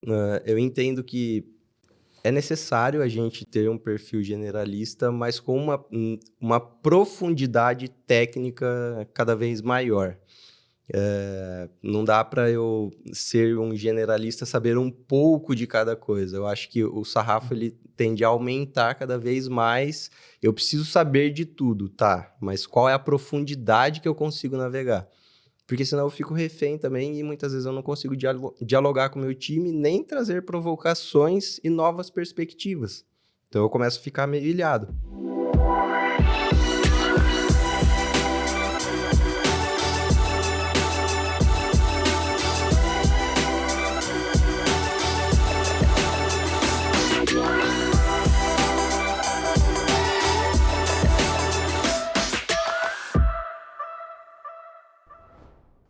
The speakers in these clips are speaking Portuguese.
Eu entendo que é necessário a gente ter um perfil generalista, mas com uma profundidade técnica cada vez maior. Não dá para eu ser um generalista, saber um pouco de cada coisa. Eu acho que o sarrafo ele tende a aumentar cada vez mais. Eu preciso saber de tudo, tá? Mas qual é a profundidade que eu consigo navegar? Porque senão eu fico refém também e muitas vezes eu não consigo dialogar com o meu time, nem trazer provocações e novas perspectivas. Então eu começo a ficar meio ilhado.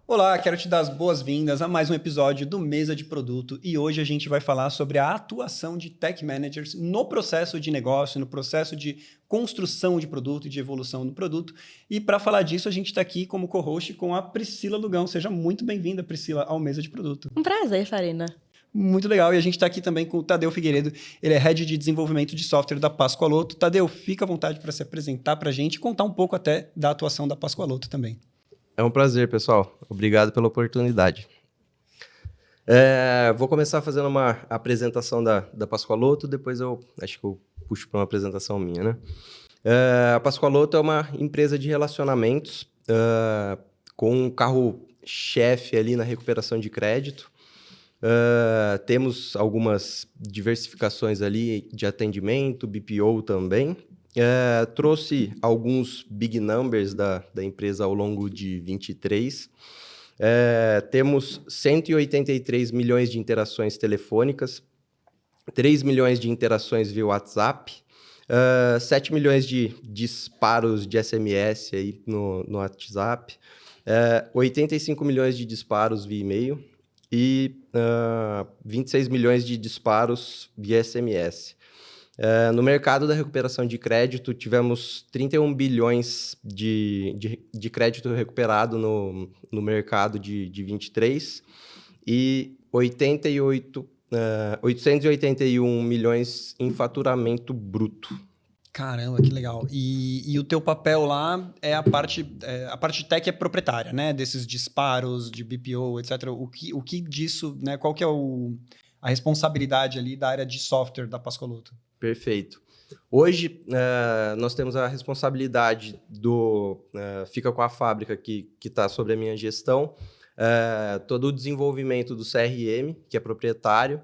Olá, quero te dar as boas-vindas a mais um episódio do Mesa de Produto e hoje a gente vai falar sobre a atuação de Tech Managers no processo de negócio, no processo de construção de produto e de evolução do produto. E para falar disso, a gente está aqui como co-host com a Priscila Lugão. Seja muito bem-vinda, Priscila, ao Mesa de Produto. Um prazer, Farina. Muito legal. E a gente está aqui também com o Tadeu Figueiredo. Ele é Head de Desenvolvimento de Software da Pascoaloto. Tadeu, fica à vontade para se apresentar para a gente e contar um pouco até da atuação da Pascoaloto também. É um prazer, pessoal. Obrigado pela oportunidade. Vou começar fazendo uma apresentação da Pascoaloto, depois eu acho que eu puxo para uma apresentação minha, né? A Pascoaloto é uma empresa de relacionamentos com um carro-chefe ali na recuperação de crédito. Temos algumas diversificações ali de atendimento, BPO também. Trouxe alguns big numbers da empresa ao longo de 23. Temos 183 milhões de interações telefônicas, 3 milhões de interações via WhatsApp, 7 milhões de disparos de SMS aí no WhatsApp, 85 milhões de disparos via e-mail e 26 milhões de disparos via SMS. No mercado da recuperação de crédito, tivemos 31 bilhões de crédito recuperado no mercado de 23 e 881 milhões em faturamento bruto. Caramba, que legal. E o teu papel lá é a parte de tech é proprietária, né? Desses disparos de BPO, etc. O que disso, né? Qual que é a responsabilidade ali da área de software da Pascoaloto? Perfeito. Hoje, nós temos a responsabilidade fica com a fábrica que está sobre a minha gestão, todo o desenvolvimento do CRM, que é proprietário.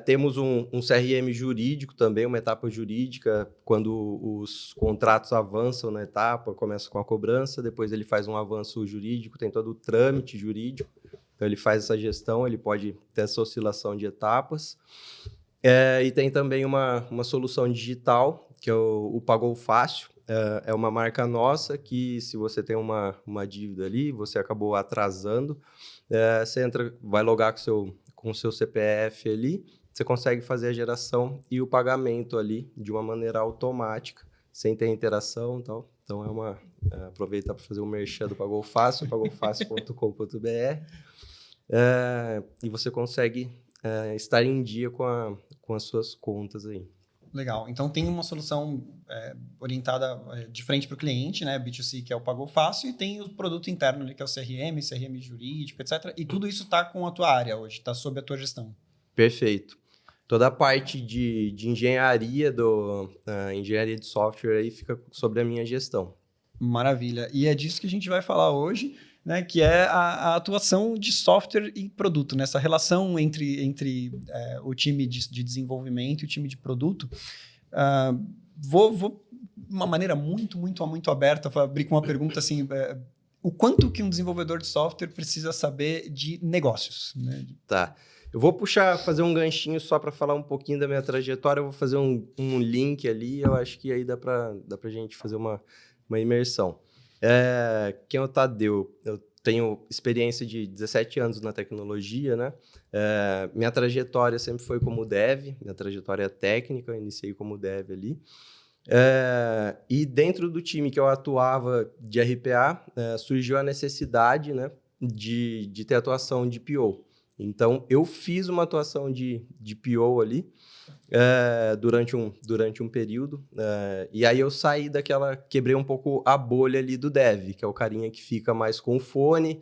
Temos um CRM jurídico também, uma etapa jurídica, quando os contratos avançam na etapa, começa com a cobrança, depois ele faz um avanço jurídico, tem todo o trâmite jurídico, então ele faz essa gestão, ele pode ter essa oscilação de etapas. E tem também uma solução digital, que é o Pagou Fácil. É uma marca nossa que, se você tem uma dívida ali, você acabou atrasando, você vai logar com o seu CPF ali, você consegue fazer a geração e o pagamento ali de uma maneira automática, sem ter interação e tal. Então, aproveitar para fazer o merchan do Pagou Fácil, pagoufácil.com.br, e você consegue estar em dia com as suas contas aí. Legal. Então, tem uma solução orientada de frente para o cliente, né? B2C, que é o Pagou Fácil, e tem o produto interno, ali, que é o CRM jurídico, etc. E tudo isso está com a tua área hoje, está sob a tua gestão. Perfeito. Toda a parte de engenharia, engenharia de software aí fica sobre a minha gestão. Maravilha. E é disso que a gente vai falar hoje, né, que é a atuação de software e produto, né, essa relação entre o time de desenvolvimento e o time de produto. Vou de uma maneira muito aberta, abrir com uma pergunta assim, o quanto que um desenvolvedor de software precisa saber de negócios? Né? Tá. Eu vou fazer um ganchinho só para falar um pouquinho da minha trajetória, eu vou fazer um link ali, eu acho que aí dá para a gente fazer uma imersão. Quem é o Tadeu? Eu tenho experiência de 17 anos na tecnologia, né? Minha trajetória sempre foi como dev, minha trajetória técnica, eu iniciei como dev ali. E dentro do time que eu atuava de RPA, surgiu a necessidade, né, de ter atuação de PO. Então, eu fiz uma atuação de PO ali durante um período. E aí eu saí quebrei um pouco a bolha ali do dev, que é o carinha que fica mais com o fone,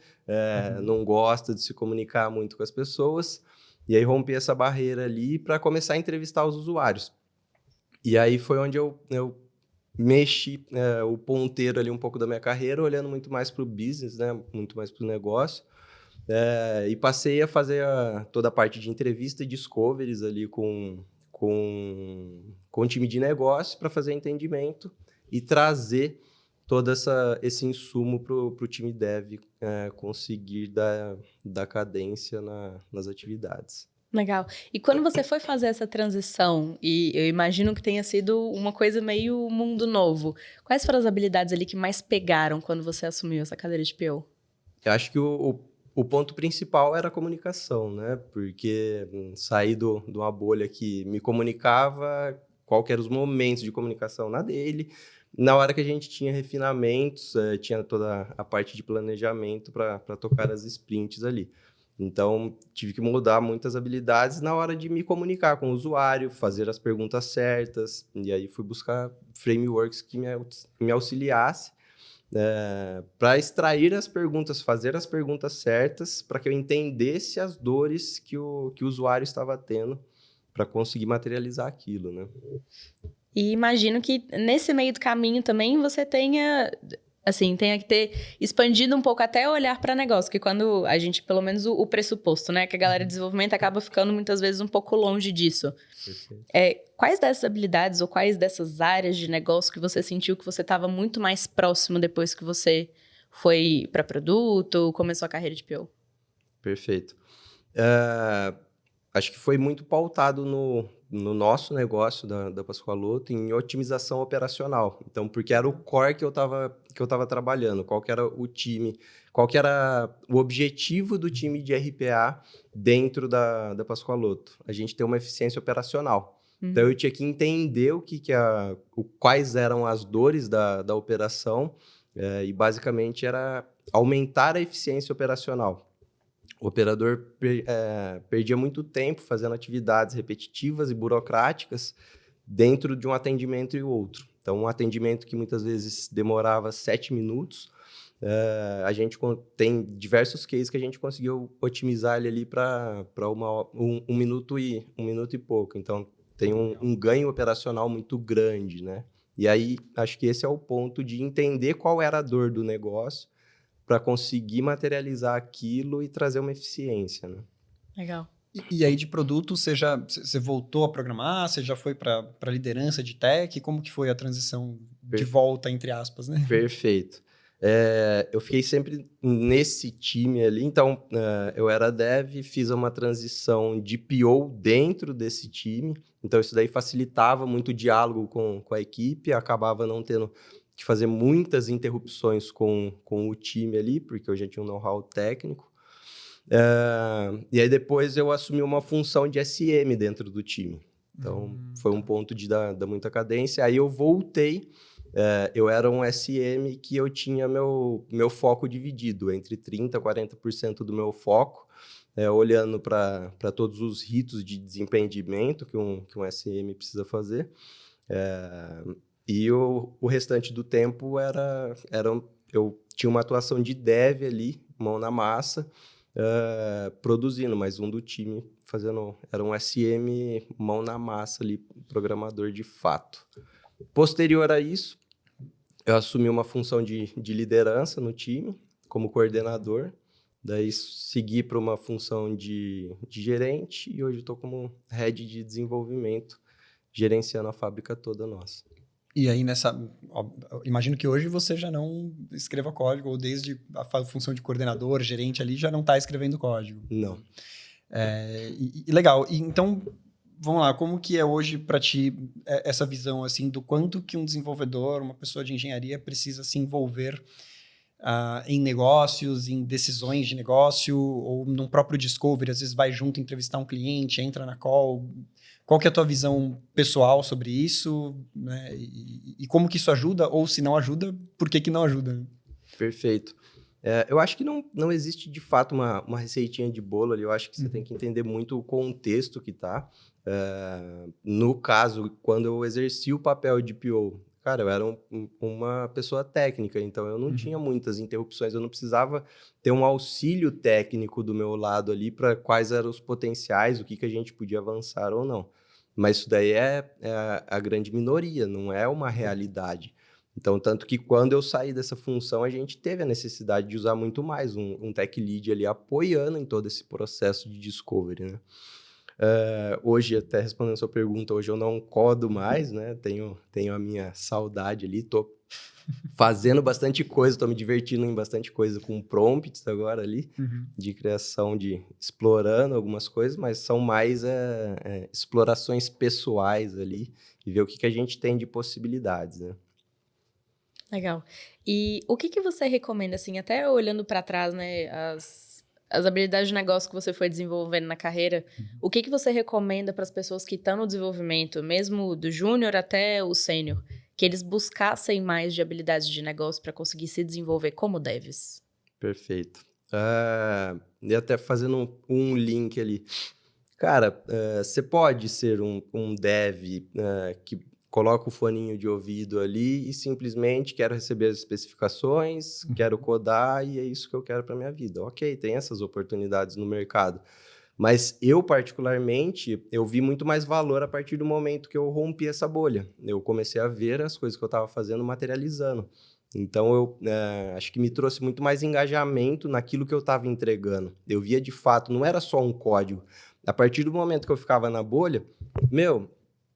não gosta de se comunicar muito com as pessoas. E aí rompi essa barreira ali para começar a entrevistar os usuários. E aí foi onde eu mexi o ponteiro ali um pouco da minha carreira, olhando muito mais para o business, né? Muito mais para o negócio. E passei a fazer toda a parte de entrevista e discoveries ali com o time de negócio para fazer entendimento e trazer todo esse insumo para o time dev conseguir dar cadência nas atividades. Legal. E quando você foi fazer essa transição, e eu imagino que tenha sido uma coisa meio mundo novo, quais foram as habilidades ali que mais pegaram quando você assumiu essa cadeira de PO? Eu acho que o ponto principal era a comunicação, né? Porque saí de uma bolha que me comunicava, qual que eram os momentos de comunicação na dele. Na hora que a gente tinha refinamentos, tinha toda a parte de planejamento para tocar as sprints ali. Então, tive que mudar muitas habilidades na hora de me comunicar com o usuário, fazer as perguntas certas. E aí fui buscar frameworks que me auxiliassem para extrair as perguntas, fazer as perguntas certas, para que eu entendesse as dores que o usuário estava tendo para conseguir materializar aquilo, né? E imagino que nesse meio do caminho também você tenha que ter expandido um pouco até olhar para negócio, que quando a gente, pelo menos o pressuposto, né, que a galera de desenvolvimento acaba ficando muitas vezes um pouco longe disso. Quais dessas habilidades ou quais dessas áreas de negócio que você sentiu que você estava muito mais próximo depois que você foi para produto, começou a carreira de PO? Perfeito. Acho que foi muito pautado no nosso negócio da Pascoaloto em otimização operacional. Então, porque era o core que eu estava trabalhando, qual que era o time, qual que era o objetivo do time de RPA dentro da Pascoaloto. A gente ter uma eficiência operacional. Então, eu tinha que entender quais eram as dores da operação e, basicamente, era aumentar a eficiência operacional. O operador perdia muito tempo fazendo atividades repetitivas e burocráticas dentro de um atendimento e outro. Então, um atendimento que muitas vezes demorava 7 minutos, a gente tem diversos cases que a gente conseguiu otimizar ele ali para um minuto e pouco. Então, tem um ganho operacional muito grande, né? E aí, acho que esse é o ponto de entender qual era a dor do negócio para conseguir materializar aquilo e trazer uma eficiência, né? Legal. E aí, de produto, você voltou a programar? Você já foi para liderança de tech? Como que foi a transição de volta, entre aspas, né? Perfeito. Eu fiquei sempre nesse time ali. Então, eu era dev, fiz uma transição de PO dentro desse time. Então, isso daí facilitava muito o diálogo com a equipe. Acabava não tendo que fazer muitas interrupções com o time ali, porque eu já tinha um know-how técnico. E aí depois eu assumi uma função de SM dentro do time. Então, foi um ponto de dar muita cadência. Aí eu voltei, eu era um SM que eu tinha meu foco dividido entre 30% a 40% do meu foco, olhando para todos os ritos de desempreendimento que um SM precisa fazer. E o restante do tempo eu tinha uma atuação de dev ali, mão na massa, produzindo, mas um do time era um SM mão na massa ali, programador de fato. Posterior a isso, eu assumi uma função de liderança no time, como coordenador, daí segui para uma função de gerente e hoje estou como head de desenvolvimento, gerenciando a fábrica toda nossa. E aí, imagino que hoje você já não escreva código, ou desde a função de coordenador, gerente ali, já não está escrevendo código. Não. Legal. E, então, vamos lá, como que é hoje para ti essa visão assim, do quanto que um desenvolvedor, uma pessoa de engenharia precisa se envolver em negócios, em decisões de negócio, ou num próprio discovery, às vezes vai junto entrevistar um cliente, entra na call. Qual que é a tua visão pessoal sobre isso, né? E como que isso ajuda, ou se não ajuda, por que não ajuda? Perfeito. Eu acho que não existe, de fato, uma receitinha de bolo ali. Eu acho que você tem que entender muito o contexto que tá. No caso, quando eu exerci o papel de PO, cara, eu era uma pessoa técnica, então eu não tinha muitas interrupções, eu não precisava ter um auxílio técnico do meu lado ali para quais eram os potenciais, o que a gente podia avançar ou não. Mas isso daí é a grande minoria, não é uma realidade. Então, tanto que quando eu saí dessa função, a gente teve a necessidade de usar muito mais um tech lead ali apoiando em todo esse processo de discovery, né? Hoje, até respondendo a sua pergunta, hoje eu não codo mais, né? Tenho a minha saudade ali, tô fazendo bastante coisa, tô me divertindo em bastante coisa com prompts agora ali, de criação, explorando algumas coisas, mas são mais explorações pessoais ali, e ver o que a gente tem de possibilidades, né? Legal. E o que você recomenda, assim, até olhando para trás, né, as habilidades de negócio que você foi desenvolvendo na carreira, o que você recomenda para as pessoas que estão no desenvolvimento, mesmo do júnior até o sênior, que eles buscassem mais de habilidades de negócio para conseguir se desenvolver como devs? Perfeito. E até fazendo um link ali. Cara, você pode ser um dev que coloca o foninho de ouvido ali e simplesmente quero receber as especificações, quero codar e é isso que eu quero para minha vida. Ok, tem essas oportunidades no mercado. Mas eu, particularmente, eu vi muito mais valor a partir do momento que eu rompi essa bolha. Eu comecei a ver as coisas que eu estava fazendo materializando. Então, eu acho que me trouxe muito mais engajamento naquilo que eu estava entregando. Eu via de fato, não era só um código. A partir do momento que eu ficava na bolha,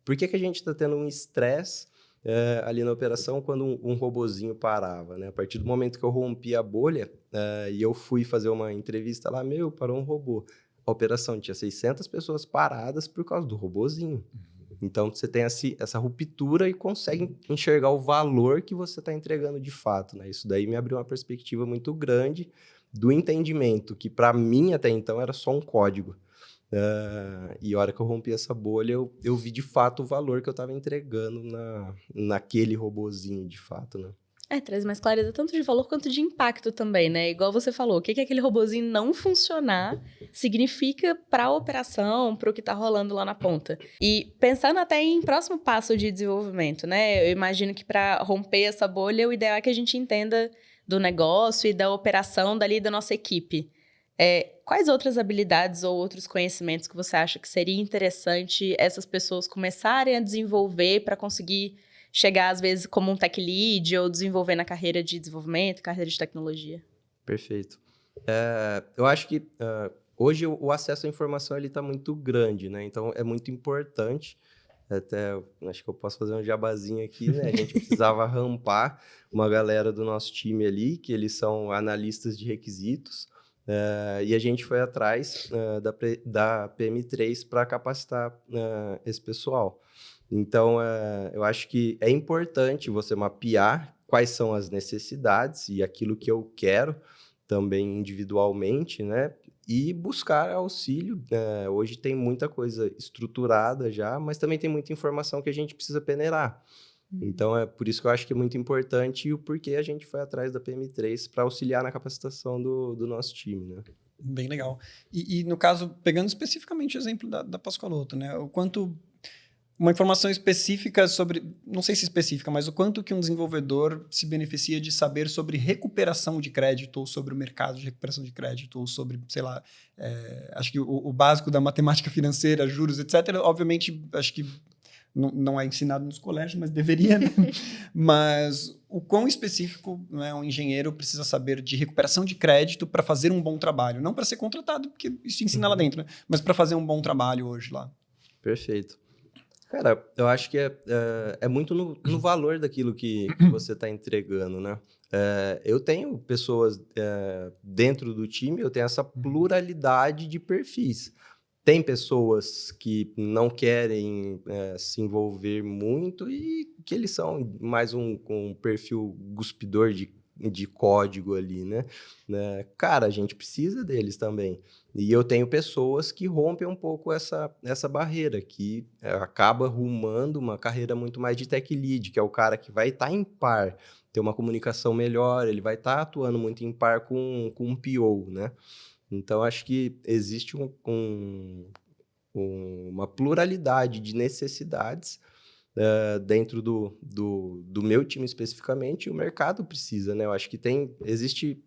por que a gente está tendo um estresse ali na operação quando um robozinho parava, né? A partir do momento que eu rompi a bolha e eu fui fazer uma entrevista lá, parou um robô. A operação tinha 600 pessoas paradas por causa do robozinho. Então, você tem essa ruptura e consegue enxergar o valor que você está entregando de fato, né? Isso daí me abriu uma perspectiva muito grande do entendimento, que para mim até então era só um código. E a hora que eu rompi essa bolha, eu vi de fato o valor que eu estava entregando naquele robozinho, de fato, né? Traz mais clareza tanto de valor quanto de impacto também, né? Igual você falou, o que aquele robozinho não funcionar significa para a operação, para o que tá rolando lá na ponta. E pensando até em próximo passo de desenvolvimento, né? Eu imagino que para romper essa bolha, o ideal é que a gente entenda do negócio e da operação dali da nossa equipe. Quais outras habilidades ou outros conhecimentos que você acha que seria interessante essas pessoas começarem a desenvolver para conseguir chegar, às vezes, como um tech lead ou desenvolver na carreira de desenvolvimento, carreira de tecnologia? Perfeito. Eu acho que hoje o acesso à informação está muito grande, né? Então, é muito importante. Até, acho que eu posso fazer um jabazinho aqui, né? A gente precisava rampar uma galera do nosso time ali, que eles são analistas de requisitos, e a gente foi atrás da PM3 para capacitar esse pessoal. Então, eu acho que é importante você mapear quais são as necessidades e aquilo que eu quero também individualmente, né? E buscar auxílio. Hoje tem muita coisa estruturada já, mas também tem muita informação que a gente precisa peneirar. Então, é por isso que eu acho que é muito importante e o porquê a gente foi atrás da PM3 para auxiliar na capacitação do nosso time, né? Bem legal. E no caso, pegando especificamente o exemplo da Pascoaloto, né? O quanto... Uma informação específica sobre... Não sei se específica, mas o quanto que um desenvolvedor se beneficia de saber sobre recuperação de crédito ou sobre o mercado de recuperação de crédito ou sobre, sei lá... acho que o básico da matemática financeira, juros, etc. Obviamente, acho que não é ensinado nos colégios, mas deveria, né? Mas o quão específico, né, um engenheiro precisa saber de recuperação de crédito para fazer um bom trabalho. Não para ser contratado, porque isso ensina lá dentro, né? Mas para fazer um bom trabalho hoje lá. Perfeito. Cara, eu acho que é muito no valor daquilo que você está entregando, né? Eu tenho pessoas dentro do time, eu tenho essa pluralidade de perfis. Tem pessoas que não querem se envolver muito e que eles são mais um perfil cuspidor de código ali, né? Cara, a gente precisa deles também. E eu tenho pessoas que rompem um pouco essa barreira, que acaba rumando uma carreira muito mais de tech lead, que é o cara que vai estar em par, ter uma comunicação melhor, ele vai estar atuando muito em par com um PO, né? Então, acho que existe uma pluralidade de necessidades dentro do meu time especificamente, e o mercado precisa, né? Eu acho que existe,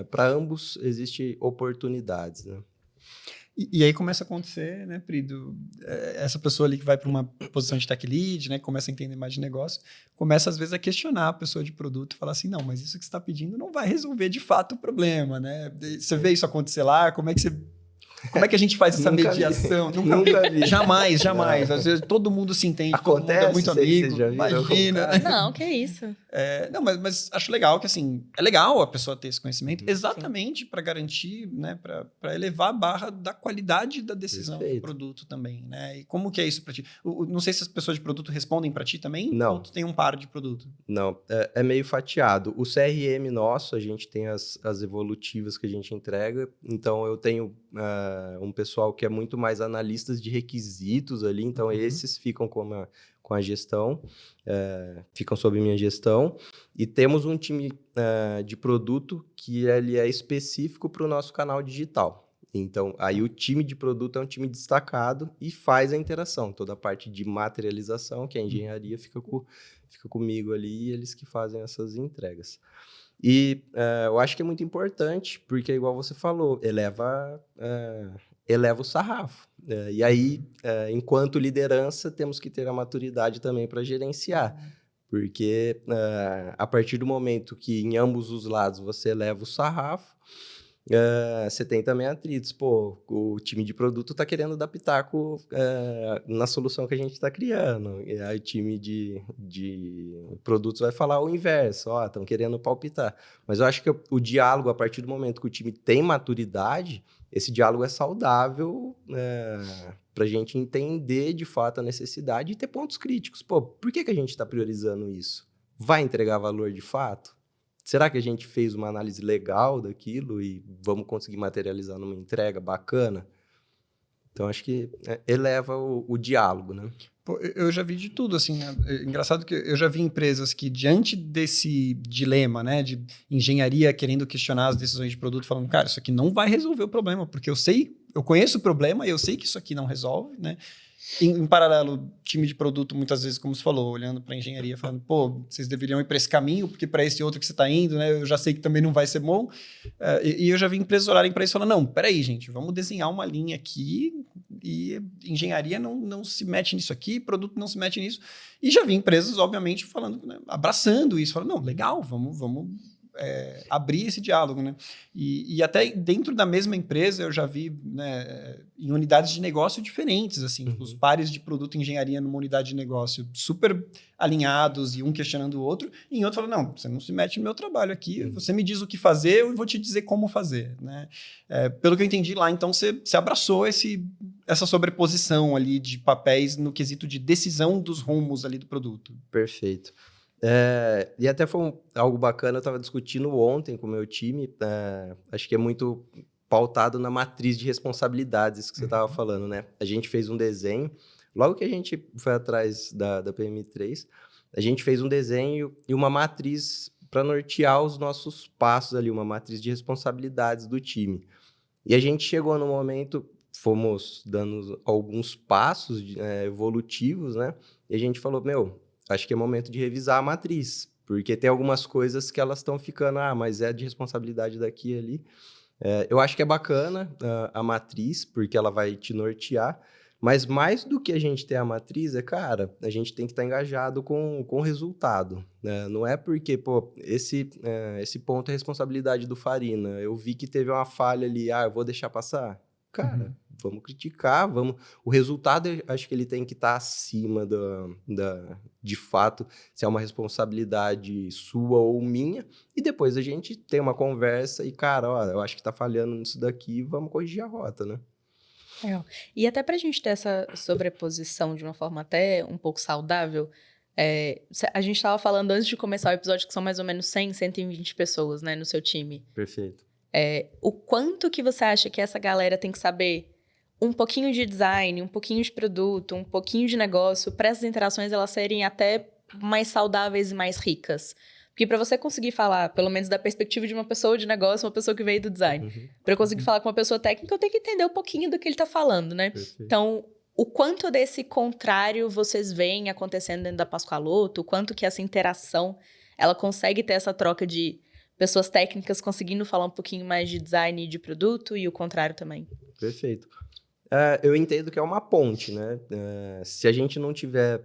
para ambos, existe oportunidades, né? E aí começa a acontecer, né, Pri, essa pessoa ali que vai para uma posição de tech lead, né, começa a entender mais de negócio, começa às vezes a questionar a pessoa de produto e falar assim, não, mas isso que você está pedindo não vai resolver de fato o problema, né? Você vê isso acontecer lá, como é que a gente faz essa mediação? Nunca vi. Jamais. Às vezes todo mundo se entende, acontece, todo mundo é muito amigo, vocês já viram? imagina. Não, que isso. Não, mas acho legal que, assim, é legal a pessoa ter esse conhecimento exatamente para garantir, né, para elevar a barra da qualidade da decisão do produto também, né? E como que é isso para ti? Não sei se as pessoas de produto respondem para ti também, não. Ou tu tem um par de produto? Não, é meio fatiado. O CRM nosso, a gente tem as evolutivas que a gente entrega, então eu tenho um pessoal que é muito mais analistas de requisitos ali, então esses ficam com a gestão, ficam sob minha gestão, e temos um time de produto que ele é específico para o nosso canal digital. Então, aí o time de produto é um time destacado e faz a interação. Toda a parte de materialização, que é a engenharia, fica comigo ali, e eles que fazem essas entregas. E eu acho que é muito importante, porque, igual você falou, eleva o sarrafo. E aí, enquanto liderança, temos que ter a maturidade também para gerenciar. Porque a partir do momento que em ambos os lados você eleva o sarrafo, você tem também atritos. Pô, o time de produto está querendo dar pitaco na solução que a gente está criando. E aí o time de produtos vai falar o inverso. Ó, estão querendo palpitar. Mas eu acho que o diálogo, a partir do momento que o time tem maturidade, esse diálogo é saudável para a gente entender de fato a necessidade e ter pontos críticos. Pô, por que a gente está priorizando isso? Vai entregar valor de fato? Será que a gente fez uma análise legal daquilo e vamos conseguir materializar numa entrega bacana? Então, acho que eleva o diálogo, né? Pô, eu já vi de tudo, assim, né? Engraçado que eu já vi empresas que, diante desse dilema, né, de engenharia querendo questionar as decisões de produto, falando, cara, isso aqui não vai resolver o problema, porque eu conheço o problema e eu sei que isso aqui não resolve, né? Em paralelo, time de produto, muitas vezes, como você falou, olhando para a engenharia, falando, pô, vocês deveriam ir para esse caminho, porque para esse outro que você está indo, né, eu já sei que também não vai ser bom. E eu já vi empresas olharem para isso e falando, não, peraí, gente, vamos desenhar uma linha aqui e engenharia não se mete nisso aqui, produto não se mete nisso. E já vi empresas, obviamente, falando, né, abraçando isso, falando, não, legal, vamos abrir esse diálogo, né? E até dentro da mesma empresa eu já vi, né, em unidades de negócio diferentes, assim, os pares de produto e engenharia numa unidade de negócio super alinhados e um questionando o outro, e em outro falando, não, você não se mete no meu trabalho aqui, você me diz o que fazer, eu vou te dizer como fazer, né? Pelo que eu entendi lá, então você abraçou essa sobreposição ali de papéis no quesito de decisão dos rumos ali do produto. Perfeito. E até foi algo bacana, eu estava discutindo ontem com o meu time, acho que é muito pautado na matriz de responsabilidades, isso que você estava falando, né? A gente fez um desenho, logo que a gente foi atrás da PM3, a gente fez um desenho e uma matriz para nortear os nossos passos ali, uma matriz de responsabilidades do time. E a gente chegou no momento, fomos dando alguns passos evolutivos, né? E a gente falou, acho que é momento de revisar a matriz, porque tem algumas coisas que elas estão ficando, mas é de responsabilidade daqui e ali. Eu acho que é bacana a matriz, porque ela vai te nortear, mas mais do que a gente ter a matriz, cara, a gente tem que estar engajado com o resultado. Né? Não é porque, esse ponto é responsabilidade do Farina. Eu vi que teve uma falha ali, eu vou deixar passar? Cara, vamos criticar, o resultado, acho que ele tem que estar acima de fato, se é uma responsabilidade sua ou minha, e depois a gente tem uma conversa e, cara, eu acho que está falhando nisso daqui, vamos corrigir a rota, né? E até para a gente ter essa sobreposição de uma forma até um pouco saudável, A gente estava falando antes de começar o episódio que são mais ou menos 100, 120 pessoas, né, no seu time. Perfeito. O quanto que você acha que essa galera tem que saber um pouquinho de design, um pouquinho de produto, um pouquinho de negócio, para essas interações elas serem até mais saudáveis e mais ricas? Porque para você conseguir falar, pelo menos da perspectiva de uma pessoa de negócio, uma pessoa que veio do design, para eu conseguir falar com uma pessoa técnica, eu tenho que entender um pouquinho do que ele tá falando, né? Perfeito. Então, o quanto desse contrário vocês veem acontecendo dentro da Pascoaloto, o quanto que essa interação, ela consegue ter essa troca de pessoas técnicas conseguindo falar um pouquinho mais de design e de produto, e o contrário também. Perfeito. Eu entendo que é uma ponte, né? Se a gente não tiver...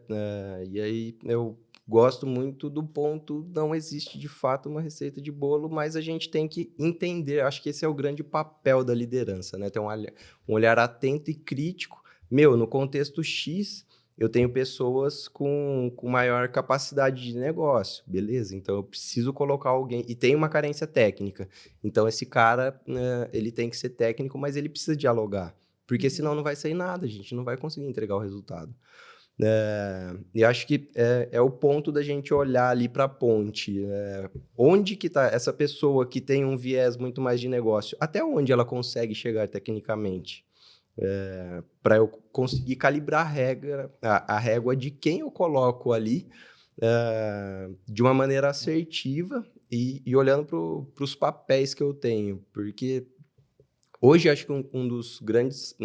e aí eu gosto muito do ponto, não existe de fato uma receita de bolo, mas a gente tem que entender, acho que esse é o grande papel da liderança, né? Ter um olhar atento e crítico. No contexto X, eu tenho pessoas com maior capacidade de negócio, beleza? Então, eu preciso colocar alguém... E tem uma carência técnica. Então, esse cara, ele tem que ser técnico, mas ele precisa dialogar. Porque senão não vai sair nada, a gente não vai conseguir entregar o resultado. E acho que é o ponto da gente olhar ali para a ponte. Onde que está essa pessoa que tem um viés muito mais de negócio? Até onde ela consegue chegar tecnicamente? Para eu conseguir calibrar a régua de quem eu coloco ali de uma maneira assertiva e olhando para os papéis que eu tenho. Porque hoje acho que um dos grandes,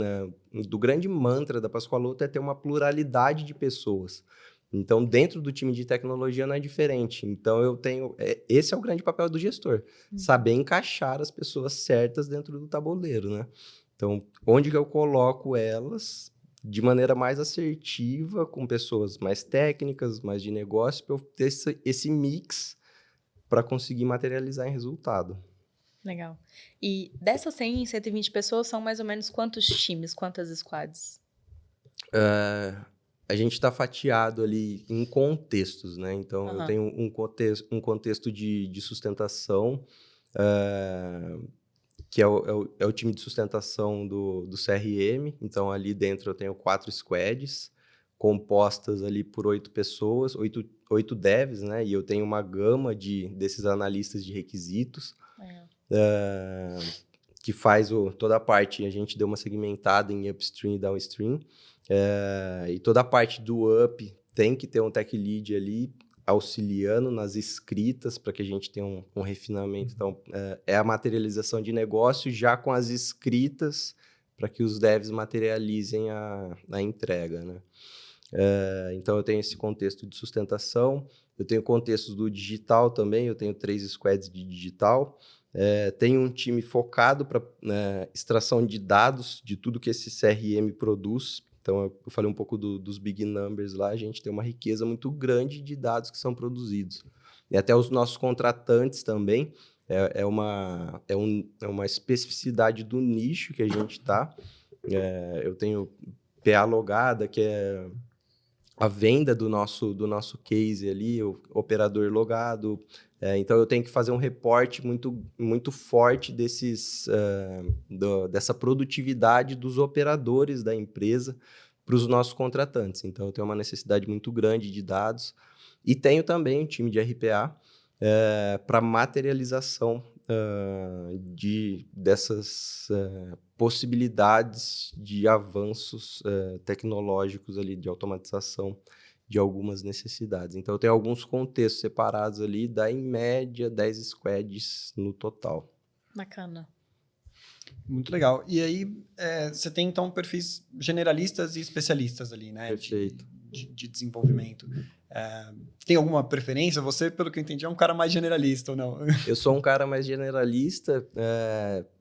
do grande mantra da Pascoaloto é ter uma pluralidade de pessoas. Então, dentro do time de tecnologia não é diferente. Então, eu tenho... esse é o grande papel do gestor. Saber encaixar as pessoas certas dentro do tabuleiro, né? Então, onde que eu coloco elas de maneira mais assertiva, com pessoas mais técnicas, mais de negócio, para eu ter esse mix para conseguir materializar em resultado. Legal. E dessas 100, 120 pessoas, são mais ou menos quantos times, quantas squads? A gente está fatiado ali em contextos, né? Então, eu tenho um contexto de sustentação, que é o time de sustentação do CRM. Então, ali dentro eu tenho 4 squads, compostas ali por 8 pessoas, 8 devs, né? E eu tenho uma gama desses analistas de requisitos, que faz toda a parte, a gente deu uma segmentada em upstream e downstream, e toda a parte do up tem que ter um tech lead ali, auxiliando nas escritas para que a gente tenha um refinamento. Então, é a materialização de negócio já com as escritas para que os devs materializem a entrega, né? Então, eu tenho esse contexto de sustentação, eu tenho contextos do digital também, eu tenho 3 squads de digital, tenho um time focado para extração de dados de tudo que esse CRM produz. Então, eu falei um pouco dos big numbers lá, a gente tem uma riqueza muito grande de dados que são produzidos. E até os nossos contratantes também, é uma especificidade do nicho que a gente está. Eu tenho PA logada, que é a venda do nosso case ali, o operador logado. Então, eu tenho que fazer um reporte muito, muito forte dessa produtividade dos operadores da empresa para os nossos contratantes. Então, eu tenho uma necessidade muito grande de dados. E tenho também um time de RPA para materialização dessas possibilidades de avanços tecnológicos ali, de automatização de algumas necessidades. Então, eu tenho alguns contextos separados ali, dá em média 10 squads no total. Bacana. Muito legal. E aí, você tem, então, perfis generalistas e especialistas ali, né? Perfeito. De desenvolvimento. Tem alguma preferência? Você, pelo que eu entendi, é um cara mais generalista ou não? Eu sou um cara mais generalista,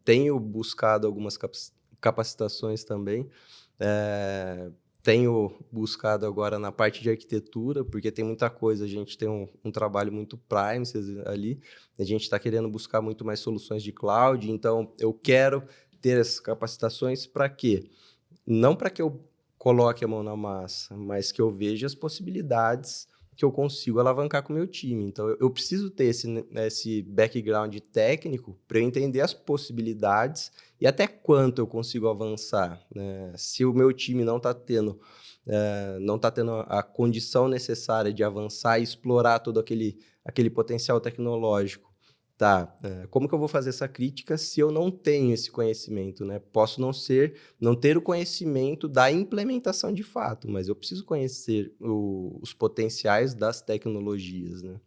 tenho buscado algumas capacitações também, tenho buscado agora na parte de arquitetura, porque tem muita coisa, a gente tem um trabalho muito Primes ali, a gente está querendo buscar muito mais soluções de cloud, então eu quero ter essas capacitações para quê? Não para que eu coloque a mão na massa, mas que eu veja as possibilidades que eu consigo alavancar com o meu time. Então, eu preciso ter esse background técnico para eu entender as possibilidades e até quanto eu consigo avançar, né? Se o meu time não está tendo a condição necessária de avançar e explorar todo aquele potencial tecnológico, tá? Como que eu vou fazer essa crítica se eu não tenho esse conhecimento, né? Posso não ter o conhecimento da implementação de fato, mas eu preciso conhecer os potenciais das tecnologias, né?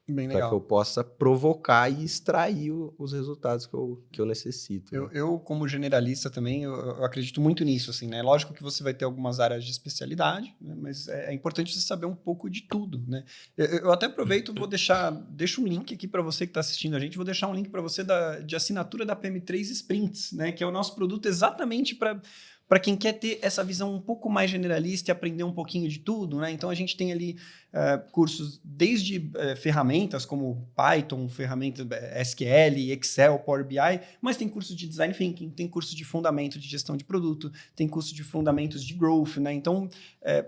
Bem Para que eu legal. possa provocar e extrair os resultados que eu necessito. Né? Eu, como generalista também, eu acredito muito nisso, assim, né? Lógico que você vai ter algumas áreas de especialidade, né? Mas é importante você saber um pouco de tudo, né? Eu até aproveito, deixo um link aqui para você que está assistindo a gente, vou deixar um link para você de assinatura da PM3 Sprints, né? Que é o nosso produto exatamente para quem quer ter essa visão um pouco mais generalista e aprender um pouquinho de tudo, né? Então, a gente tem ali cursos desde ferramentas como Python, ferramentas SQL, Excel, Power BI, mas tem curso de Design Thinking, tem curso de fundamento de gestão de produto, tem curso de fundamentos de Growth, né? Então,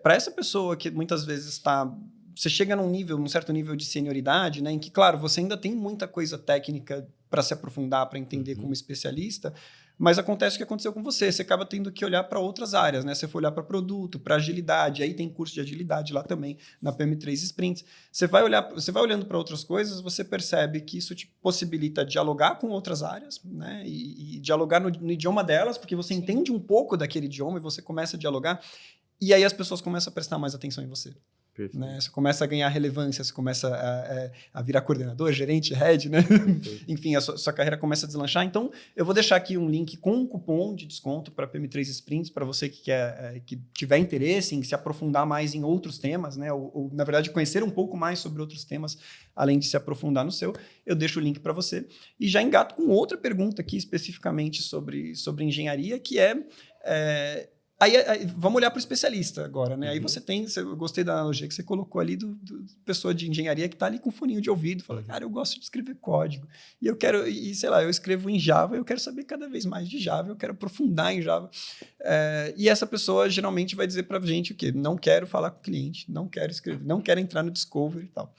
para essa pessoa que muitas vezes está... Você chega num certo nível de senioridade, né? Em que, claro, você ainda tem muita coisa técnica para se aprofundar, para entender como especialista, mas acontece o que aconteceu com você. Você acaba tendo que olhar para outras áreas, né? Você for olhar para produto, para agilidade. Aí tem curso de agilidade lá também, na PM3 Sprints. Você vai olhando para outras coisas, você percebe que isso te possibilita dialogar com outras áreas, né? E dialogar no idioma delas, porque você entende um pouco daquele idioma e você começa a dialogar. E aí as pessoas começam a prestar mais atenção em você. Né? Você começa a ganhar relevância, você começa a virar coordenador, gerente, head, né? Enfim, a sua carreira começa a deslanchar. Então, eu vou deixar aqui um link com um cupom de desconto para PM3 Sprints, para você que tiver interesse em se aprofundar mais em outros temas, né? Ou, na verdade, conhecer um pouco mais sobre outros temas, além de se aprofundar no seu. Eu deixo o link para você. E já engato com outra pergunta aqui, especificamente sobre engenharia, que Aí, vamos olhar para o especialista agora, né? Aí você tem, eu gostei da analogia que você colocou ali do pessoa de engenharia que está ali com foninho de ouvido, fala, cara, eu gosto de escrever código, e eu quero, sei lá, eu escrevo em Java, eu quero saber cada vez mais de Java, eu quero aprofundar em Java. E essa pessoa geralmente vai dizer para a gente o quê? Não quero falar com o cliente, não quero escrever, não quero entrar no Discovery e tal.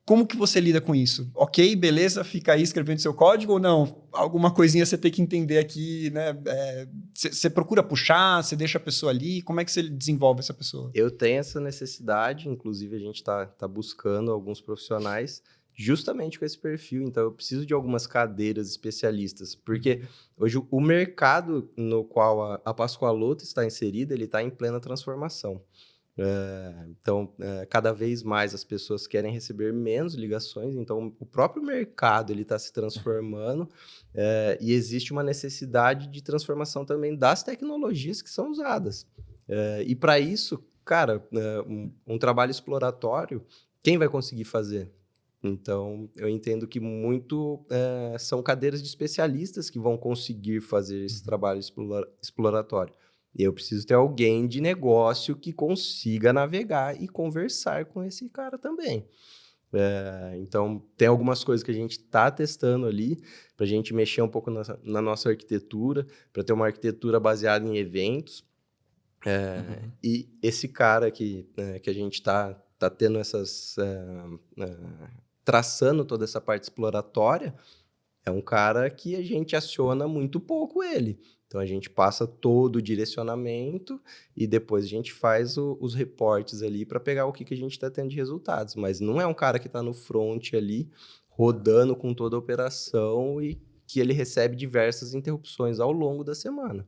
Como que você lida com isso? Ok, beleza, fica aí escrevendo seu código ou não? Alguma coisinha você tem que entender aqui, né? Você procura puxar, você deixa a pessoa ali, como é que você desenvolve essa pessoa? Eu tenho essa necessidade, inclusive a gente tá buscando alguns profissionais justamente com esse perfil, então eu preciso de algumas cadeiras especialistas, porque hoje o mercado no qual a Pascoaloto está inserida, ele está em plena transformação. Então, cada vez mais as pessoas querem receber menos ligações, então o próprio mercado está se transformando e existe uma necessidade de transformação também das tecnologias que são usadas. E para isso, cara, um trabalho exploratório, quem vai conseguir fazer? Então, eu entendo que muito são cadeiras de especialistas que vão conseguir fazer esse trabalho exploratório. Eu preciso ter alguém de negócio que consiga navegar e conversar com esse cara também. Então, tem algumas coisas que a gente está testando ali para a gente mexer um pouco na nossa arquitetura, para ter uma arquitetura baseada em eventos. E esse cara que a gente está tendo traçando toda essa parte exploratória, é um cara que a gente aciona muito pouco ele. Então, a gente passa todo o direcionamento e depois a gente faz os reportes ali para pegar o que a gente está tendo de resultados. Mas não é um cara que está no front ali, rodando com toda a operação e que ele recebe diversas interrupções ao longo da semana.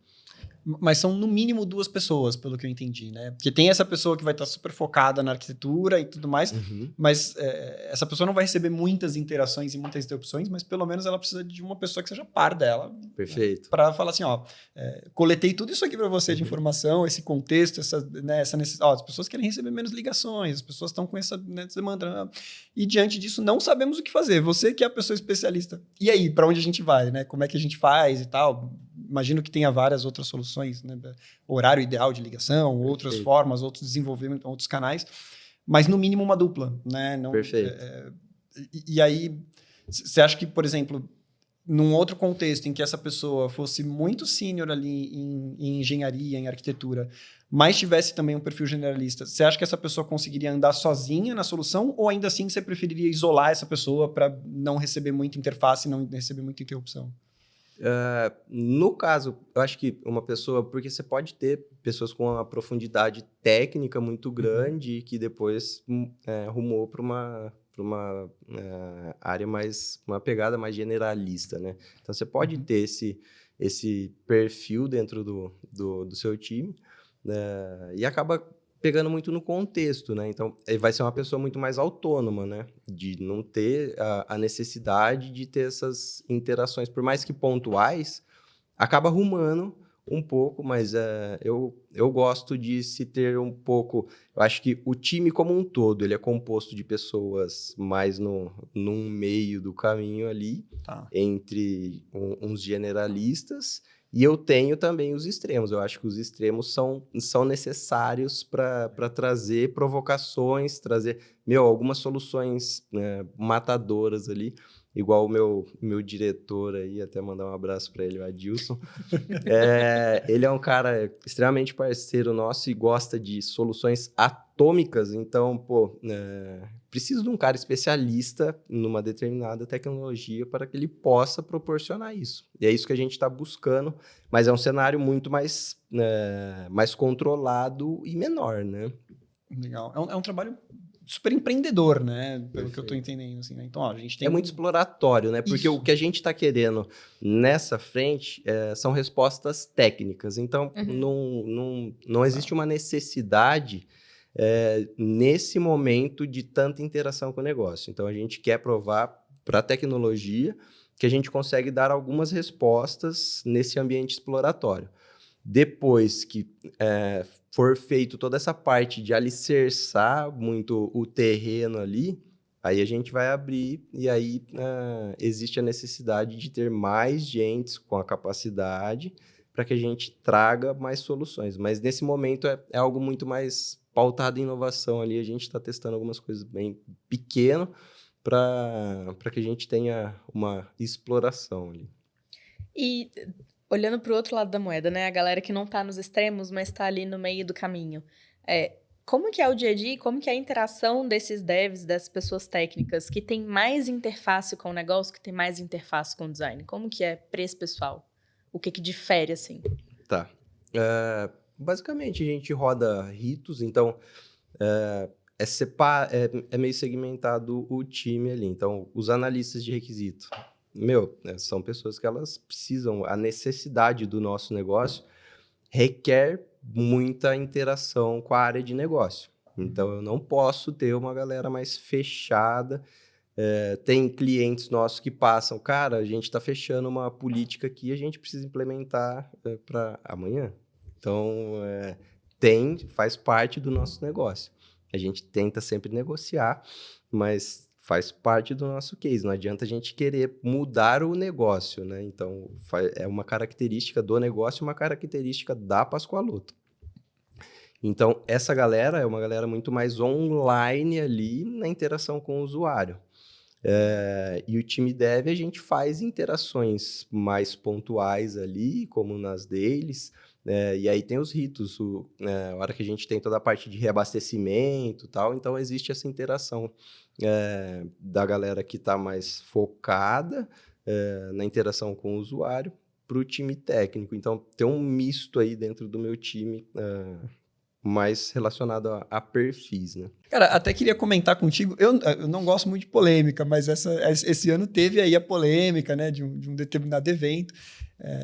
Mas são no mínimo 2 pessoas, pelo que eu entendi, né? Porque tem essa pessoa que vai estar super focada na arquitetura e tudo mais, mas essa pessoa não vai receber muitas interações e muitas interrupções, mas pelo menos ela precisa de uma pessoa que seja par dela. Perfeito. Né? Para falar assim, coletei tudo isso aqui para você de informação, esse contexto, essa necessidade. As pessoas querem receber menos ligações, as pessoas estão com essa demanda. E diante disso, não sabemos o que fazer. Você que é a pessoa especialista. E aí, para onde a gente vai, né? Como é que a gente faz e tal? Imagino que tenha várias outras soluções, né? Horário ideal de ligação, outras formas, outros desenvolvimentos, outros canais, mas no mínimo uma dupla, né? Perfeito. E aí, você acha que, por exemplo, num outro contexto em que essa pessoa fosse muito sênior ali em engenharia, em arquitetura, mas tivesse também um perfil generalista, você acha que essa pessoa conseguiria andar sozinha na solução ou ainda assim você preferiria isolar essa pessoa para não receber muita interface, não receber muita interrupção? No caso, eu acho que uma pessoa... Porque você pode ter pessoas com uma profundidade técnica muito grande que depois rumou para uma área mais... Uma pegada mais generalista, né? Então, você pode ter esse perfil dentro do seu time, e acaba pegando muito no contexto, né? Então, ele vai ser uma pessoa muito mais autônoma, né? De não ter a necessidade de ter essas interações, por mais que pontuais, acaba arrumando um pouco, mas eu gosto de se ter um pouco... Eu acho que o time como um todo, ele é composto de pessoas mais num meio do caminho ali, entre uns generalistas, e eu tenho também os extremos. Eu acho que os extremos são necessários para trazer provocações, trazer algumas soluções matadoras ali, igual o meu diretor aí, até mandar um abraço para ele, o Adilson. Ele é um cara extremamente parceiro nosso e gosta de soluções atômicas, então, preciso de um cara especialista numa determinada tecnologia para que ele possa proporcionar isso. E é isso que a gente está buscando, mas é um cenário muito mais controlado e menor, né? Legal. É um trabalho super empreendedor, né? Pelo que eu estou entendendo, assim, né? Então, a gente tem... É muito exploratório, né? Porque o que a gente está querendo nessa frente são respostas técnicas. Então, não existe uma necessidade nesse momento de tanta interação com o negócio. Então, a gente quer provar para a tecnologia que a gente consegue dar algumas respostas nesse ambiente exploratório. Depois que for feito toda essa parte de alicerçar muito o terreno ali, aí a gente vai abrir e aí existe a necessidade de ter mais gente com a capacidade para que a gente traga mais soluções. Mas nesse momento é algo muito mais pautado em inovação ali. A gente está testando algumas coisas bem pequenas para que a gente tenha uma exploração ali. E... olhando para o outro lado da moeda, né? A galera que não está nos extremos, mas está ali no meio do caminho. Como que é o dia a dia? Como que é a interação desses devs, dessas pessoas técnicas que tem mais interface com o negócio, que tem mais interface com o design? Como que é para esse pessoal? O que difere, assim? Tá. Basicamente, a gente roda ritos, então é meio segmentado o time ali. Então, os analistas de requisito... são pessoas que elas precisam... A necessidade do nosso negócio requer muita interação com a área de negócio. Então, eu não posso ter uma galera mais fechada. Tem clientes nossos que passam... Cara, a gente está fechando uma política aqui, a gente precisa implementar para amanhã. Então, faz parte do nosso negócio. A gente tenta sempre negociar, mas... faz parte do nosso case. Não adianta a gente querer mudar o negócio, né? Então, é uma característica do negócio e uma característica da Pascoaloto. Então, essa galera é uma galera muito mais online ali na interação com o usuário. E o time dev, a gente faz interações mais pontuais ali, como nas dailies, e aí tem os ritos, a hora que a gente tem toda a parte de reabastecimento e tal, então existe essa interação da galera que está mais focada na interação com o usuário para o time técnico. Então, tem um misto aí dentro do meu time mais relacionado a perfis, né? Cara, até queria comentar contigo, eu não gosto muito de polêmica, mas esse ano teve aí a polêmica, né, de um determinado evento,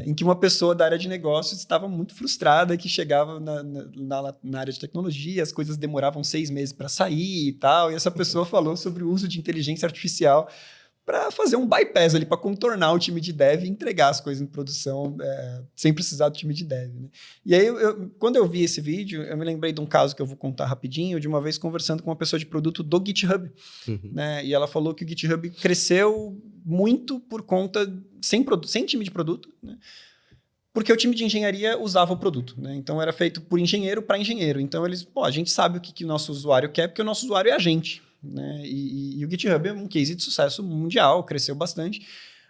em que uma pessoa da área de negócios estava muito frustrada que chegava na área de tecnologia, as coisas demoravam 6 meses para sair e tal, e essa pessoa falou sobre o uso de inteligência artificial para fazer um bypass ali, para contornar o time de dev e entregar as coisas em produção sem precisar do time de dev, né? E aí, quando eu vi esse vídeo, eu me lembrei de um caso que eu vou contar rapidinho, de uma vez conversando com uma pessoa de produto do GitHub, né? E ela falou que o GitHub cresceu muito por conta, sem time de produto, né? Porque o time de engenharia usava o produto, né? Então, era feito por engenheiro para engenheiro. Então, a gente sabe o que o nosso usuário quer, porque o nosso usuário é a gente, né? E o GitHub é um case de sucesso mundial, cresceu bastante,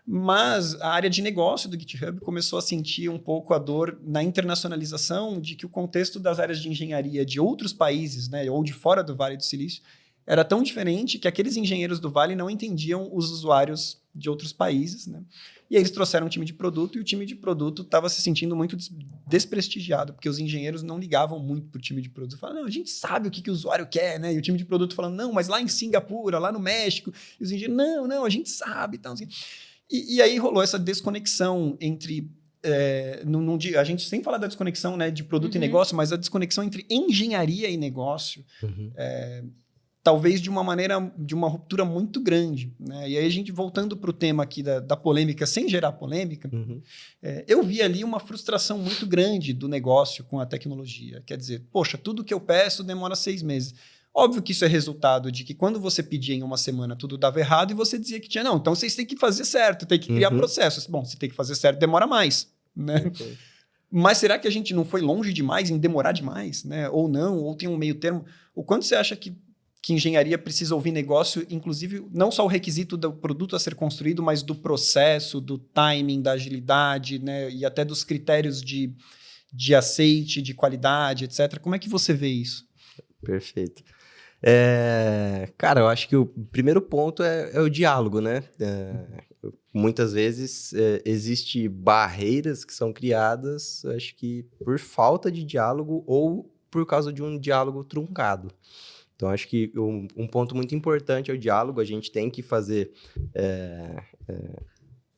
Mas a área de negócio do GitHub começou a sentir um pouco a dor na internacionalização de que o contexto das áreas de engenharia de outros países, né, ou de fora do Vale do Silício, era tão diferente que aqueles engenheiros do Vale não entendiam os usuários de outros países, né? E aí eles trouxeram um time de produto e o time de produto estava se sentindo muito desprestigiado, porque os engenheiros não ligavam muito para o time de produto. Falavam, não, a gente sabe o que o usuário quer, né? E o time de produto falando, não, mas lá em Singapura, lá no México, e os engenheiros, não, a gente sabe. Então, assim. E aí rolou essa desconexão entre... a gente sempre fala da desconexão, né, de produto e negócio, mas a desconexão entre engenharia e negócio talvez de uma ruptura muito grande, né? E aí a gente, voltando para o tema aqui da polêmica, sem gerar polêmica, eu vi ali uma frustração muito grande do negócio com a tecnologia. Quer dizer, poxa, tudo que eu peço demora 6 meses. Óbvio que isso é resultado de que quando você pedia em uma semana tudo dava errado e você dizia que tinha, não, então vocês têm que fazer certo, tem que criar processos. Bom, se tem que fazer certo, demora mais, né? Mas será que a gente não foi longe demais em demorar demais, né? Ou não, ou tem um meio termo? O quanto você acha que engenharia precisa ouvir negócio, inclusive não só o requisito do produto a ser construído, mas do processo, do timing, da agilidade, né? E até dos critérios de aceite, de qualidade, etc. Como é que você vê isso? Perfeito. Cara, eu acho que o primeiro ponto é o diálogo, né? Muitas vezes existem barreiras que são criadas, acho que por falta de diálogo ou por causa de um diálogo truncado. Então, acho que um ponto muito importante é o diálogo. A gente tem que fazer...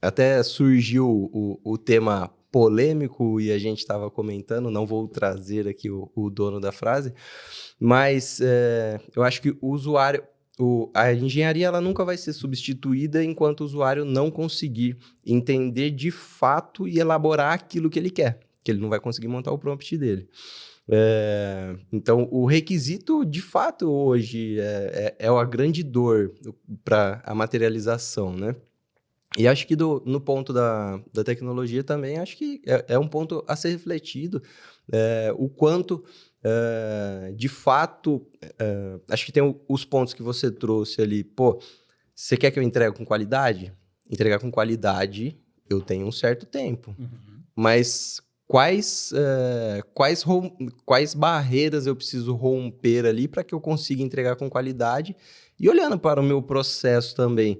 até surgiu o tema polêmico e a gente estava comentando, não vou trazer aqui o dono da frase, mas eu acho que o usuário... a engenharia ela nunca vai ser substituída enquanto o usuário não conseguir entender de fato e elaborar aquilo que ele quer, que ele não vai conseguir montar o prompt dele. Então, o requisito, de fato, hoje é a grande dor para a materialização, né? E acho que no ponto da tecnologia também, acho que é um ponto a ser refletido, o quanto, de fato, acho que tem os pontos que você trouxe ali. Pô, você quer que eu entregue com qualidade? Entregar com qualidade, eu tenho um certo tempo. Mas... Quais barreiras eu preciso romper ali para que eu consiga entregar com qualidade? E olhando para o meu processo também,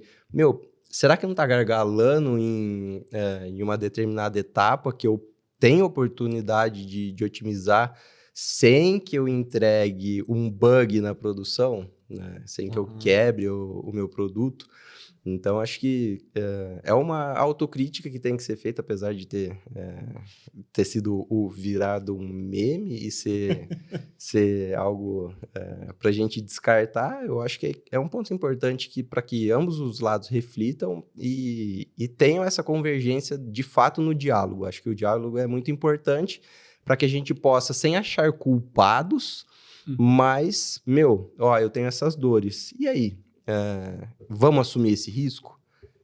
será que não está gargalando em uma determinada etapa que eu tenho oportunidade de otimizar sem que eu entregue um bug na produção, né? Sem que eu quebre o meu produto? Então, acho que é uma autocrítica que tem que ser feita, apesar de ter sido virado um meme e ser algo para a gente descartar. Eu acho que é um ponto importante para que ambos os lados reflitam e tenham essa convergência de fato no diálogo. Acho que o diálogo é muito importante para que a gente possa, sem achar culpados, mas, eu tenho essas dores. E aí? Vamos assumir esse risco?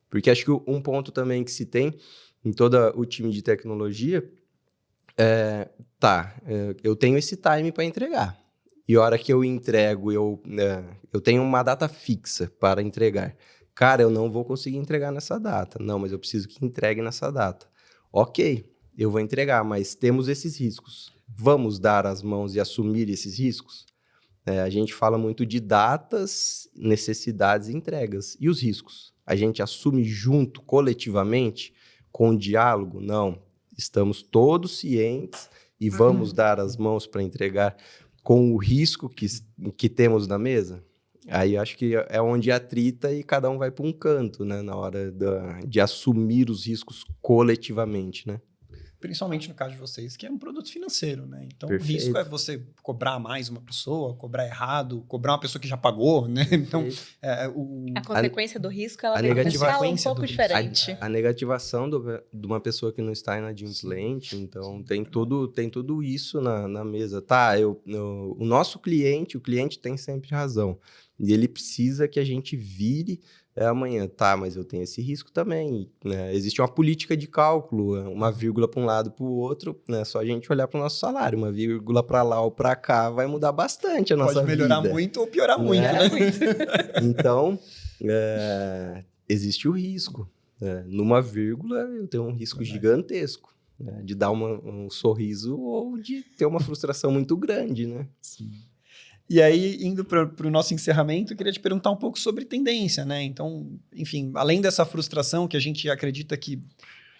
Porque acho que um ponto também que se tem em todo o time de tecnologia eu tenho esse time para entregar. E a hora que eu entrego, eu tenho uma data fixa para entregar. Cara, eu não vou conseguir entregar nessa data. Não, mas eu preciso que entregue nessa data. Ok, eu vou entregar, mas temos esses riscos. Vamos dar as mãos e assumir esses riscos? A gente fala muito de datas, necessidades e entregas. E os riscos? A gente assume junto, coletivamente, com diálogo? Não. Estamos todos cientes e vamos dar as mãos para entregar com o risco que temos na mesa? Aí acho que é onde atrita e cada um vai para um canto, né? Na hora de assumir os riscos coletivamente, né? Principalmente no caso de vocês, que é um produto financeiro, né? Então, Perfeito. O risco é você cobrar mais uma pessoa, cobrar errado, cobrar uma pessoa que já pagou, né? Então, a consequência do risco, ela fala um pouco diferente. A negativação de uma pessoa que não está inadimplente, então tem tudo isso na mesa. O nosso cliente, o cliente tem sempre razão. E ele precisa que a gente vire amanhã. Mas eu tenho esse risco também. Né? Existe uma política de cálculo, uma vírgula para um lado para o outro, né? Só a gente olhar para o nosso salário. Uma vírgula para lá ou para cá vai mudar bastante a nossa vida. Pode melhorar muito ou piorar muito, né? Então, existe o risco. Numa vírgula, eu tenho um risco gigantesco, né, de dar um sorriso ou de ter uma frustração muito grande, né? Sim. E aí, indo para o nosso encerramento, eu queria te perguntar um pouco sobre tendência, né? Então, enfim, além dessa frustração que a gente acredita que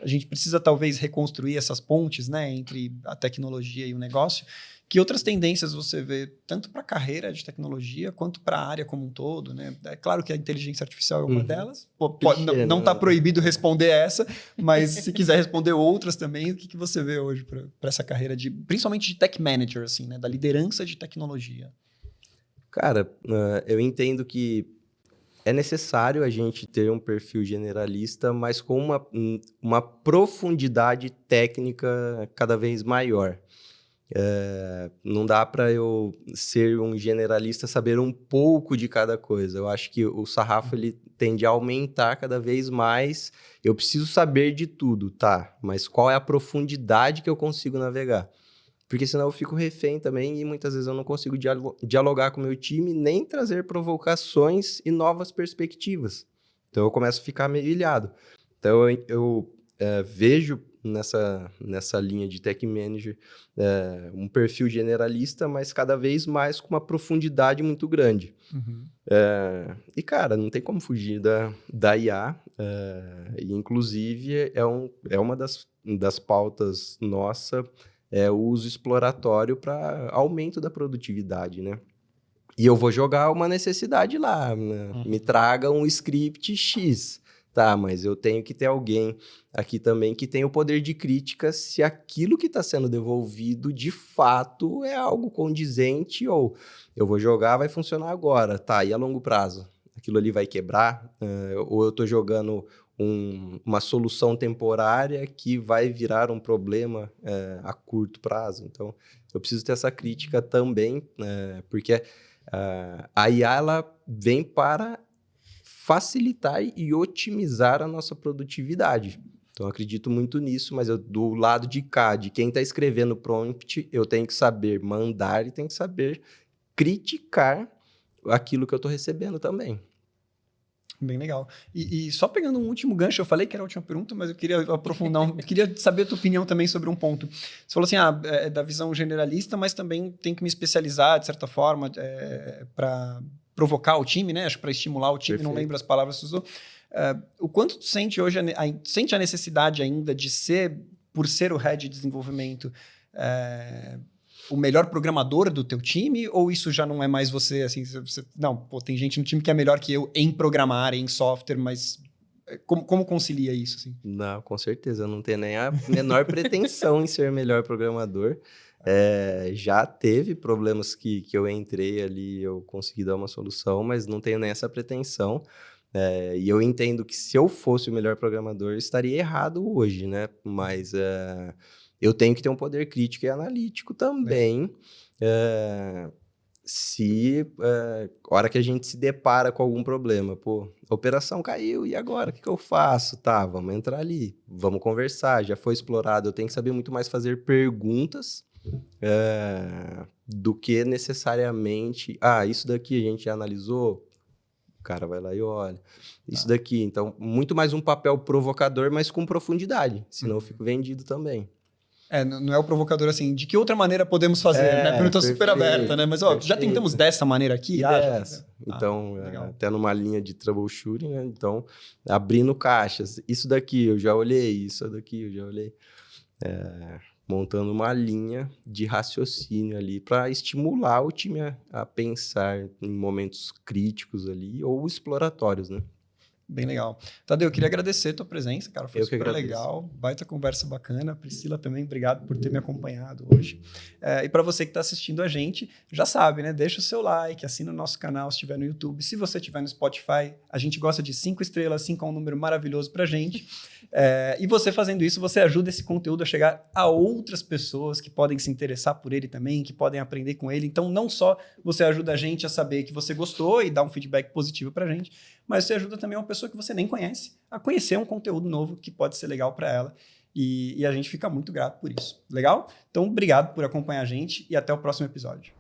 a gente precisa talvez reconstruir essas pontes, né, entre a tecnologia e o negócio, que outras tendências você vê tanto para a carreira de tecnologia quanto para a área como um todo, né? É claro que a inteligência artificial é uma delas. Não está proibido responder essa, mas se quiser responder outras também, o que você vê hoje para essa carreira principalmente de tech manager, assim, né, da liderança de tecnologia? Cara, eu entendo que é necessário a gente ter um perfil generalista, mas com uma profundidade técnica cada vez maior. Não dá para eu ser um generalista, saber um pouco de cada coisa. Eu acho que o sarrafo ele tende a aumentar cada vez mais. Eu preciso saber de tudo, tá? Mas qual é a profundidade que eu consigo navegar? Porque senão eu fico refém também e muitas vezes eu não consigo dialogar com o meu time, nem trazer provocações e novas perspectivas. Então eu começo a ficar meio ilhado. Então eu vejo nessa linha de tech manager um perfil generalista, mas cada vez mais com uma profundidade muito grande. Uhum. E, cara, não tem como fugir da IA. E, inclusive, é uma das pautas nossa, o uso exploratório para aumento da produtividade, né? E eu vou jogar uma necessidade lá, né? Me traga um script X, tá? Mas eu tenho que ter alguém aqui também que tenha o poder de crítica se aquilo que está sendo devolvido de fato é algo condizente ou eu vou jogar, vai funcionar agora, tá? E a longo prazo? Aquilo ali vai quebrar? Ou eu estou jogando uma solução temporária que vai virar um problema a curto prazo. Então, eu preciso ter essa crítica também, porque a IA ela vem para facilitar e otimizar a nossa produtividade. Então, eu acredito muito nisso, mas do lado de cá, de quem está escrevendo prompt, eu tenho que saber mandar e tenho que saber criticar aquilo que eu estou recebendo também. Bem legal. E só pegando um último gancho, eu falei que era a última pergunta, mas eu queria aprofundar, queria saber a tua opinião também sobre um ponto. Você falou assim, da visão generalista, mas também tem que me especializar, de certa forma, para provocar o time, né? Acho que para estimular o time, Perfeito. Não lembro as palavras que você usou. O quanto tu sente hoje, sente a necessidade ainda de por ser o head de desenvolvimento, o melhor programador do teu time, ou isso já não é mais você, assim, tem gente no time que é melhor que eu em programar, em software, mas como concilia isso, assim? Não, com certeza, eu não tenho nem a menor pretensão em ser melhor programador. Já teve problemas que eu entrei ali, eu consegui dar uma solução, mas não tenho nem essa pretensão. E eu entendo que se eu fosse o melhor programador, eu estaria errado hoje, né? Mas eu tenho que ter um poder crítico e analítico também. A hora que a gente se depara com algum problema, a operação caiu, e agora? O que eu faço? Tá, vamos entrar ali, vamos conversar, já foi explorado. Eu tenho que saber muito mais fazer perguntas do que necessariamente, isso daqui a gente já analisou, o cara vai lá e olha. Isso daqui, então, muito mais um papel provocador, mas com profundidade, senão eu fico vendido também. Não é o provocador assim, de que outra maneira podemos fazer, né? Pergunta super aberta, né? Mas, já tentamos dessa maneira aqui? Então, até numa linha de troubleshooting, né? Então, abrindo caixas. Isso daqui eu já olhei, isso daqui eu já olhei. Montando uma linha de raciocínio ali para estimular o time a pensar em momentos críticos ali ou exploratórios, né? Bem legal. Tadeu, eu queria agradecer a tua presença, cara. Foi super agradeço. Legal. Baita conversa bacana. Priscila também, obrigado por ter me acompanhado hoje. E para você que está assistindo a gente, já sabe, né? Deixa o seu like, assina o nosso canal se estiver no YouTube. Se você estiver no Spotify, a gente gosta de 5 estrelas, 5 é um número maravilhoso pra gente. E você fazendo isso, você ajuda esse conteúdo a chegar a outras pessoas que podem se interessar por ele também, que podem aprender com ele. Então, não só você ajuda a gente a saber que você gostou e dar um feedback positivo pra gente, mas você ajuda também uma pessoa que você nem conhece a conhecer um conteúdo novo que pode ser legal para ela. E a gente fica muito grato por isso. Legal? Então, obrigado por acompanhar a gente e até o próximo episódio.